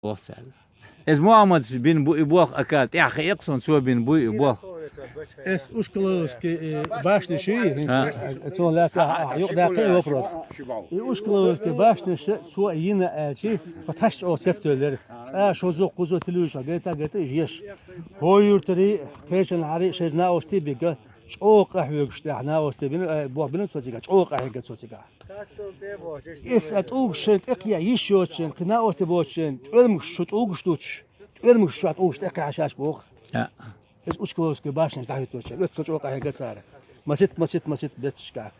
وصل از محمد بن بو ابوخ اكاد يا اخي يقصن سو بن بو ابوخ Es uškoloski bašniši, to leta yuqdaqi vopros. Uškoloski bašniši su yine elçi taş o sektörler. Şozu kuzu tiluşa geta jiş. Hoyurtri peşen hari şezna osti biga. Çok ahvegüşte ahna osti bin bu bin sotiga. Çok ahvege sotiga. Es at ugşet ekya yişoçen kna osti boçen. Ölmüş şut ugştuç. Ölmüş şut ugşt ekya aşaş bu. Es uškoloski bašniš da to će. Već to kaj gacara. Masit detška.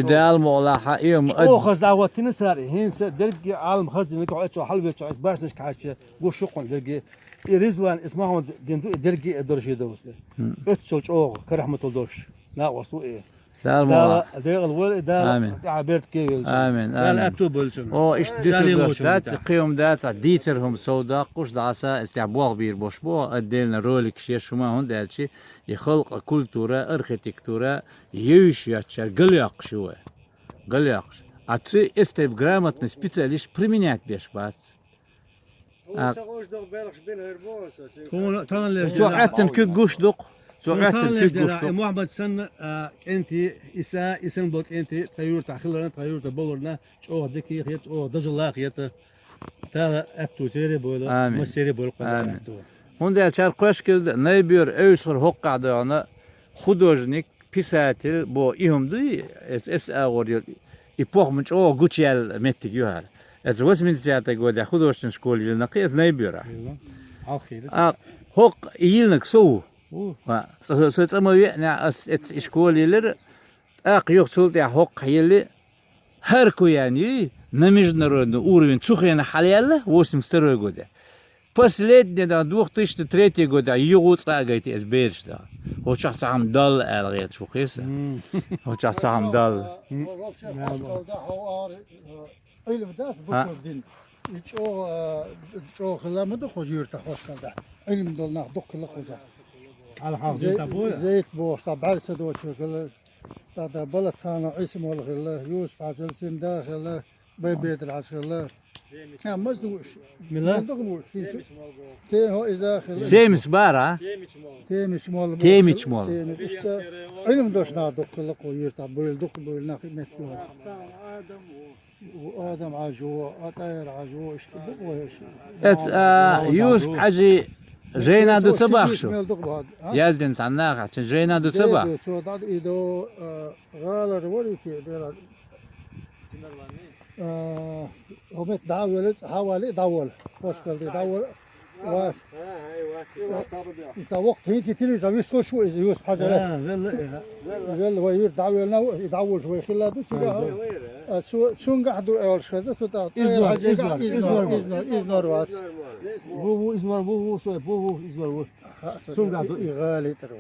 ideal مولا حقيقة او خز دعوتين ساري هين درجي عالم خز انك قعدت حلبة تعيش باش كاش بو شقن درجي رزوان اسمهم درجي درجي دوست اتسوج او كرحمة الدوش لا وصو ايه ideal مولا ده الولد ده عبرت كي آمين لا اتوبلشن او ايش ديت قيوم دات ديترهم سودا قش دعسا استعبوغ بير بوشبو ادينا رولك شي شما هون دالشي يخلق كولتورا اركيتكتورا يوش ياتشر قلياق شوي قلياق اتسي استيب грамотный специалист применять беш бат سرعة كجوش دق سرعة كجوش دق محمد سن انت اسم بوك انت طيور تاخلنا طيور تبولنا شو ذكي خيط او دجلا خيط تا اتو تيري بولا مسيري بول آمين هون دالشار قوش كده نيبير اوسر هوقع دانا художник писатель бо ихмди эс агорил эпох мч о гучел меттиг юхал это 80-е годы художественной школе нақиз нейбера хоқ иилнак соу соцамове на эс школелер ақ ёхтул я хоқ хили har куяни на международный уровень цухена халялла 82 года. Последний, да, 2003 года, югут лагает из Бейджда. Хоча сам дал, алгает, шухиса. Хоча сам дал. زيت بوش طبعا سدوش هذا بلد كان اسمه الغلا يوسف عجل داخل بيت العسل لا مزدوش مزدوش تيهو إذا سيمس بارا تيمش مول علم دوش نادق لقو يرتع بيلدق بيلناخ متوه وآدم عجو أطير عجو ات يوسف حجي جينا دو صباح شو يالدين تعناق عشان جينا دو صباح إدو غالر وريكي هم داول حوالي داول وشكل داول و وقت هيك تيجي زاوية شو يوس حاجة لا وير داول شوي خلا دو شو قعدوا أول شيء ده تطلع إزنار وات بو إزنار بو إزنار شو قعدوا غالي ترى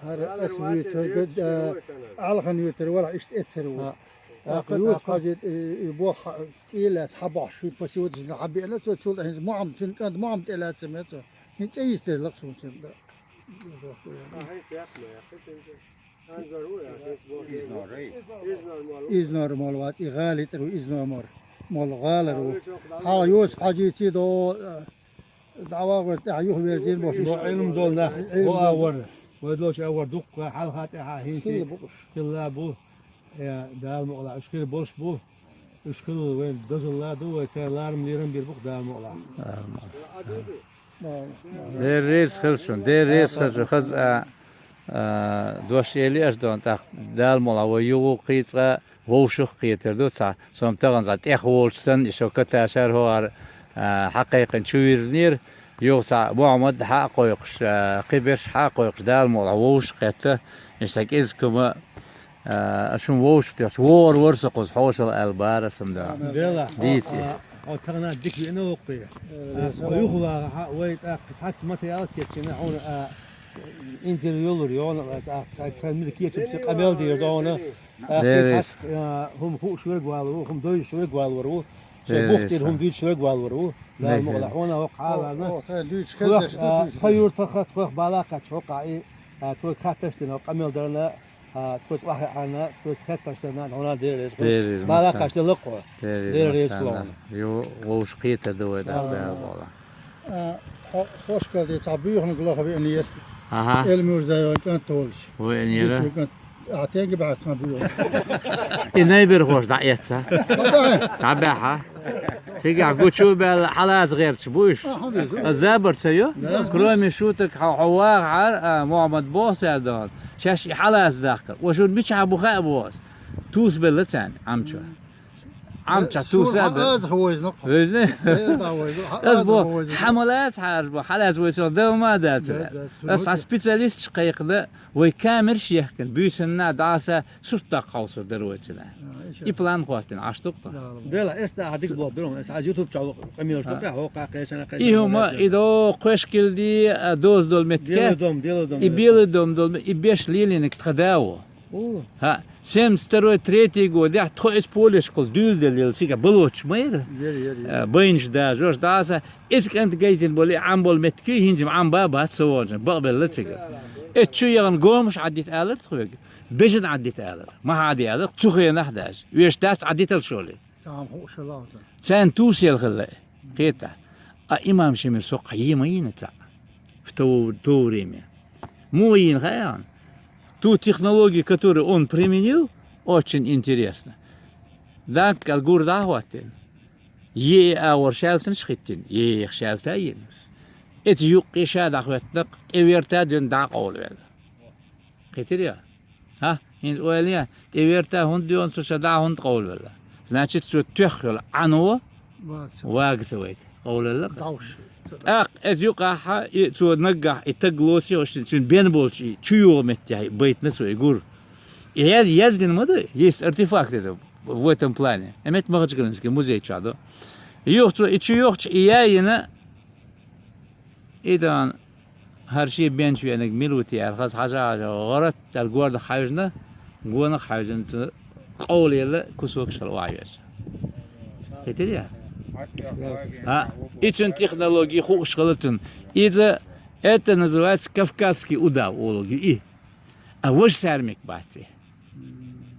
هذا أسوي تجد على خنيوتر ولا إيش تأثروا يوس حاجة يبوخ إلى حباش في بسيط حبي أنا تقول هذا معم سنت ما عم تلا سمعته هني أي استهلاك سمعته إزنار مالوات إغالي ترو إزنار مال غالر ها يوس حاجة تيدو دعوة يوه بيزين بوش علم دول ناخ هو أول ودلوش أول دق حال خاطئ هي كلها بو يا دال مقلع اشكال بولش بو اشكال وين دزلا دو كلارم ليرم بير بوخ دال مقلع دير ريس خلشون خز دوش يلي أجدون تاخ دال مقلع ويو قيترا ووشخ قيتر دو تا سوم تغن زات إخ وولسن يشو كتاشر هو حقيقة شويرنير يو تا محمد حق ويقش قبش حق ويقش دال مقلع ووش قيته يشتاك إزكما أشوف ووش تيش ورسقوس حوشل البارة سمدا ديسي أو تغنى ديك بينه وقية ويخوا ويت حتى ماتيريال كيتشنا هون إنتريور يون كان ملكية تبص قبل دير دونه هم فوق شوي قوالو هم دوي شوي قوالو بوختير هم دوي شوي قوالو لا المغلق هنا وقع لنا خيور تخت فخ بالاقة وقع توي كاتشتنا قميل درنا Ha, tut واحد عنا tut خد başlarına ona deriz. Deriz, Bala maşallah. kaçtılık o. Deriz kulağına. Yo, oğuş kıyıta da öyle bola. Hoş geldin. Sabıyıkını kulağı bir eniyet. Aha, Elmürde kan tolş. bu en yere. Ataya gibi asma buyur. Ne bir hoş da yetse. Tabaha. Сига гучу бел حالات غير تبوش الزابر سيو كرومي شوتك حواق عار محمد بوس هذا شاش حالات ذاكر وشو بيش ابو خا بوس توس بلتان عمچو توس هذا Az hoyz nok. وزني Az بو حملات حرب حالات ويسو دو ما دات بس سبيشاليست قيقده ويكامل شيخكن بيسنا داسه سوتا قوسر دروتنا يبلان خواتن اشتوق Dela esta hadik bu durum. Esa YouTube çabuk kamyon şu ka hoka kaysana kaysana. İhuma ido qo'sh keldi doz dolmetga Делодом. и белый дом дол и беш лилиник тхадао ha 73 год я то исполнишь школ дюлдел сика болоч мэр бинж да жош даса искент гейден боли ам бол метки хинжим ам баба совож бабел лтига اتشو يغن قومش عديت آلر تخويق بيجن عديت آلر ما عادي آلر تخوي نحداش ويش داس عديت الشولي Tamam hoş lazım. سان توسي الخلاء قيتا إمام شمير سوق يمين تاع في تو ريمي مو ين خيان ту технологию, которую он применил, очень интересно. Так, алгур дахватин. Аур шалтын шхиттин. Шалтаин. Это юқи шадахватнық, эвертаден дақ олвел. Қитер я? Ha? Ин ойлия, эверта хундион сушада хунд олвел. Значит, су төхл ануа ваагтвайт. Олвел. Ez yuqaha so nagah itaglosi oştin ben bolçi çuyo metya baytna so igur. Ездин мы да есть артефакты в этом плане. Эмет магачкинский музей чадо. Yok и çuyok и я yine idan her şey ben şu yani miluti ya khas haja garat tal guarda hajna gona hajn qawliyle kusuk şalwayes. Yeter ya. А, için технологии хушгалытын. Это называется кавказский удав ологи. И. А вот сармик бати.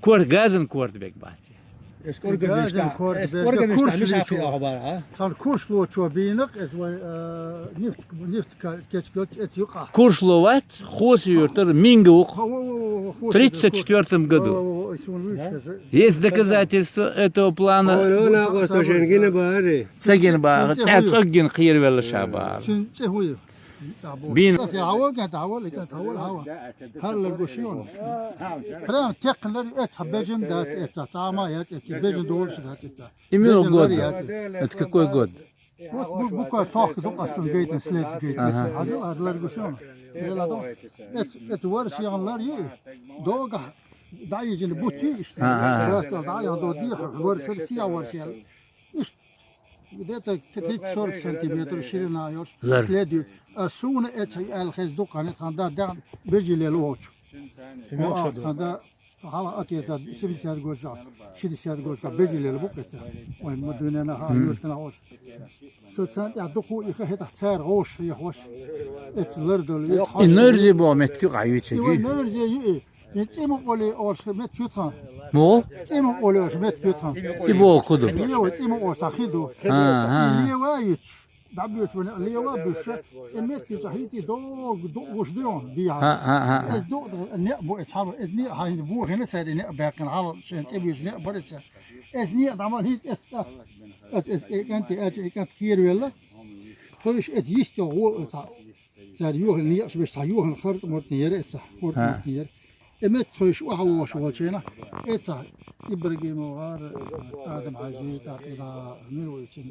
Коргазын кордбек бати. Organizda misafir haber ha. San kurslu çobinik et ve nift keçgök et yuqa. Куршловат хос юртер Мингук в 34 году. Есть доказательства этого плана. Цагин ба, цагин khir vel shaba. Şun çehuyu. Bin hava gata hava lekin hava. Harlar goşuyor. Falan tekler et habejin da et sama et bejin doğru et. именно год. Это какой год? Вот bu kadar tahkı dokasın gayten slep gayten. Harlar goşuyor. Et var şeyler iyi. Doğga dayıcını bu tü işte. Biraz daha ya do diye var şey siyah var şey. İşte где-то 30-40 сантиметров ширина ёр. Следует. Суна это алхездук анет ханда да бежиле лоч. Ханда хала атета 70 год. 60 год бежиле букета. Ой мадунена ха юртна хош. Соцан я доку их это цар хош я хош. Это лердол. Энергия бо метки гайчи. Энергия Ему оли орш мет кютан. Мо? Ему оли орш мет кютан. Ибо куду. Ему орсахиду. Левает. Дабьют вон лева бывшая. Мет кютахити дог уждён диа. Дог не бо исхаб не хай бо هنا سيد не باكن حال شن ابيش не برسه. не دمان هيت انت كانت كير ولا. خلش اتيست هو صار يوهن نيش باش يوهن خرط مرتير اتسا خرط مرتير امت خوش وحو شوالشينا اتسا ابراهيم وغار ادم حاجي تاقيدا ميرو يتشين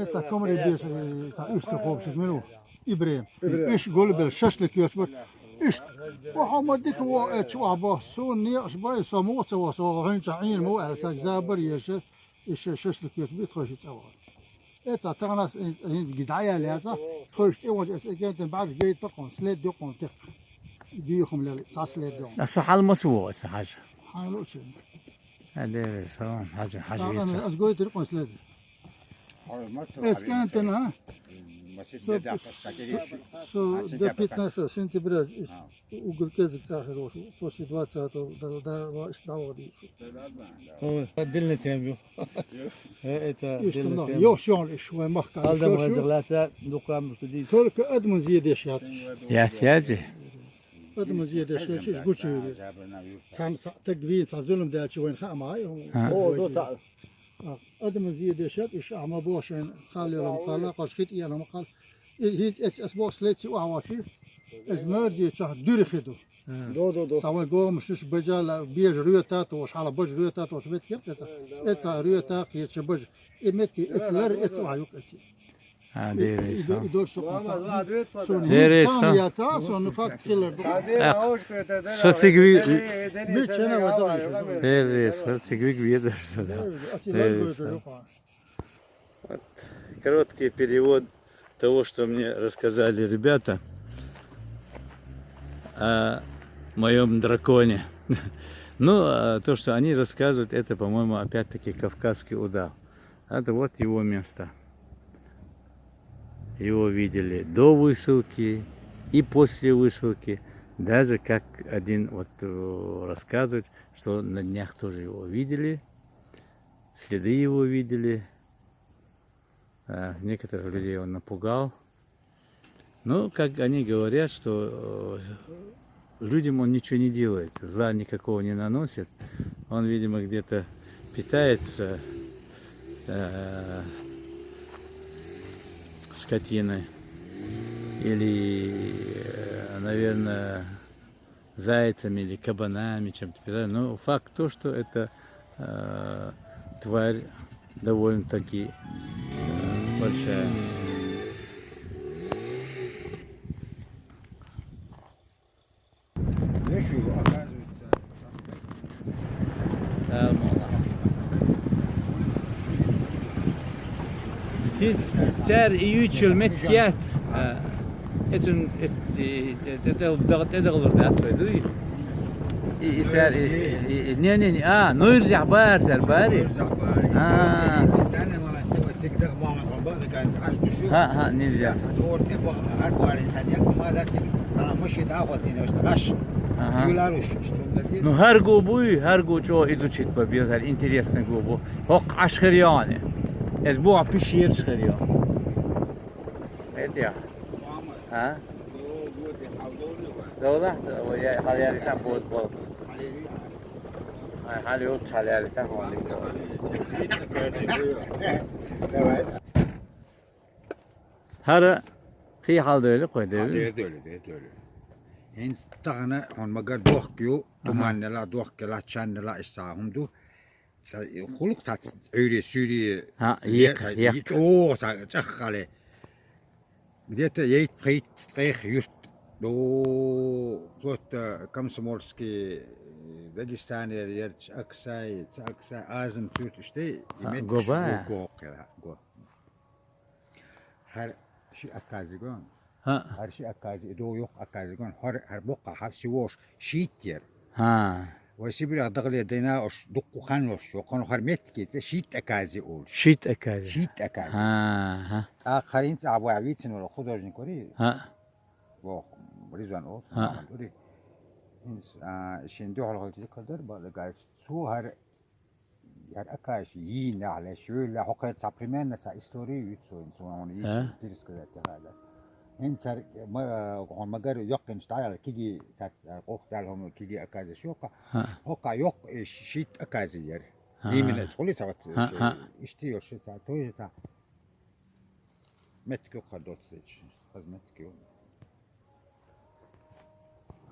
اتسا كومري بيش تا اشت خوبش منو ابراهيم ايش قول بالششلك يسبت ايش محمد ديك هو اتش وابا سون نيش باي سموسه وصوغين تعين مو اساس زابر يش ايش ششلك يسبت خوش تاوا Это тагнас гидая ляза, хош те вот это بعد جاي تقون سليد يقون تق ديهم للسليد يوم. الصحة المسوى حاجة. حلو شيء. هذا سلام حاجة. أنا أقول تقون سليد. إيش كانت أنا So до 15 сентября угольkezdik tahir после 20 давали. Dilini temiyor. Это Yok şu an şöyle mahkeme. Aldım hazırlarsa dokunmuştu değil. Только adımın ziyade yaşat. Yahtiyacı. Adımın ziyade yaşat. Güçlü. Sen tekvin sazulum der çiğen ama. O da adımın ziyade yaşat iş ama boşun kalıyorum kala kaçkit yanıma kal. Hiç esbos leti o havası. Ezmerdi çah dürükhdu. Do. Tamam gomuş bacala bir rüyata toş hala baj rüyata toş vet yaptı. Eta rüyata ki çabaj. Emeti etler etwa yok eti. Ha değil. İdol sokak. Nereye Sonra son? yatağa sonra fakirler. Социгви Bir çene var da. Değil. Социгви видно что да. Короткий перевод того, что мне рассказали ребята о моем драконе. Ну, то, что они рассказывают, это, по-моему, опять-таки Кавказский удав. Это вот его место. Его видели до высылки и после высылки. Даже как один вот рассказывает, что на днях тоже его видели, следы его видели. Некоторых людей он напугал. Но, как они говорят, что людям он ничего не делает, зла никакого не наносит. Он, видимо, где-то питается скотиной или, наверное, зайцами или кабанами, чем-то питается. Но факт то, что это тварь довольно-таки большая. Hit ter yutjul met jet. Het een dat olur da söyledi. İçer ne nur zahbar zerbari. Ha ne diyeceğim? Ну, her gobu, her goço изучить по безар интересно gobu. Hok aşkıriyane. Ez bu api şiir çıkarıyor. Evet ya. Ha? Doğru. O ya hayaliten bol. Hali yok hayaliten hali. Her في halde öyle koy değil mi? öyle. Hens tağına on magar dohkiyo, dumannela dohkela çannela isahumdu. Huluk tat öyle Suriye. Ha yık. Oo çakale. Где-то ей прийти юрт до вот Комсомольский Дагестан ерч Аксай Азм Türk işte Goba. Go. Her şey akazigon. Ha. Her şey akazi do yok akazigon. Her boka hapsi voş şiit yer. Ha. وسيبلي أضغلي دينا أش دقو خانوش وقانو خرمت كده شيت أكازي أول Şit ekar. شيت أكازي Ha. آخرين تعبوا عبيتين ولا خدوج نكوري Ha. بو بريزوان أول ها. نكوري هنس شين دو على غلطي كدر بالغاش سو هر أكاش يين على شو لا حقيقة سابريمان تا إستوري يتسو إنسو أنا يتسو كده هذا هنس ما عن مجال يقين شتايل كيجي تات قوق دالهم كيجي أكازي شوكا هوكا يق شيت أكازي ير يمين أسقولي سوت إشتي وش سا توي سا متكو قدوت سيج خز متكو